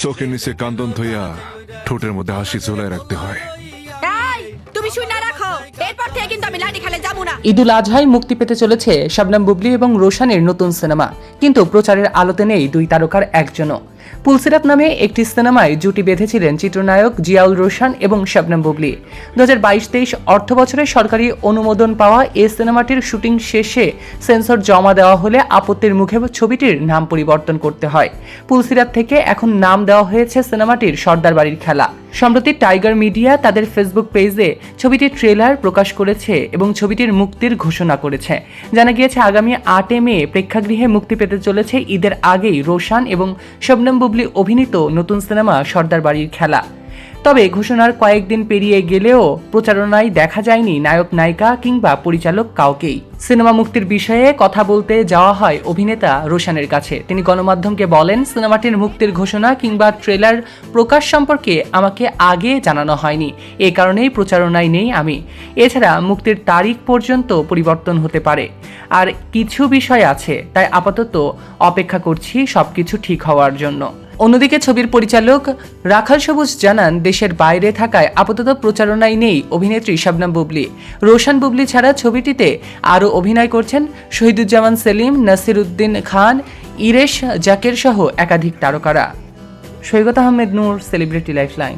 চোখের নিচে কান্দন থইয়া ঠোঁটের মধ্যে হাসি ঝোলায় রাখতে হয়। এই তুমি শুই না রাখো, এরপর থেকে কিন্তু আমি লাঠি খেলে যাবো না। ঈদুল আজহায় মুক্তি পেতে চলেছে শবনম বুবলি এবং রোশানের নতুন সিনেমা, কিন্তু প্রচারের আলোতে নেই দুই তারকার একজনও। পুলসিরাত নামে একটি সিনেমায় জুটি বেঁধেছিলেন চিত্রনায়ক জিয়াউল রোশান এবং শবনম বুবলি। 2022-23 অর্থ বছরে সরকারি অনুমোদন পাওয়া এই সিনেমাটির শুটিং শেষে সেন্সর জমা দেওয়া হলে আপত্তির মুখে ছবিটির নাম পরিবর্তন করতে হয়। পুলসিরাত থেকে এখন নাম দেওয়া হয়েছে সিনেমাটির সর্দার বাড়ির খেলা। সম্প্রতি টাইগার মিডিয়া তাদের ফেসবুক পেজে ছবিটির ট্রেলার প্রকাশ করেছে এবং ছবিটির মুক্তির ঘোষণা করেছে। জানা গিয়েছে আগামী 8 মে প্রেক্ষাগৃহে মুক্তি পেতে চলেছে ঈদের আগেই রোশান এবং শবনম বুবলি অভিনীত নতুন সিনেমা সর্দার বাড়ির খেলা। তবে ঘোষণার কয়েকদিন পেরিয়ে গেলেও প্রচারণায় দেখা যায়নি নায়ক নায়িকা কিংবা পরিচালক কাউকেই। সিনেমা মুক্তির বিষয়ে কথা বলতে যাওয়া হয় অভিনেতা রোশানের কাছে। তিনি গণমাধ্যমকে বলেন, সিনেমাটির মুক্তির ঘোষণা কিংবা ট্রেলার প্রকাশ সম্পর্কে আমাকে আগে জানানো হয়নি, এ কারণেই প্রচারণায় নেই আমি। এছাড়া মুক্তির তারিখ পর্যন্ত পরিবর্তন হতে পারে, আর কিছু বিষয় আছে, তাই আপাতত অপেক্ষা করছি সবকিছু ঠিক হওয়ার জন্য। অন্যদিকে ছবির পরিচালক রাখাল সবুজ জানান, দেশের বাইরে থাকায় আপাতত প্রচারণায় নেই অভিনেত্রী শবনম বুবলি। রোশান বুবলি ছাড়া ছবিটিতে আরও অভিনয় করছেন শহীদুজ্জামান সেলিম, নাসির উদ্দিন খান, ইরেশ জাকের সহ একাধিক তারকারা। সৈকত আহমেদ নূর, সেলিব্রিটি লাইফলাইন।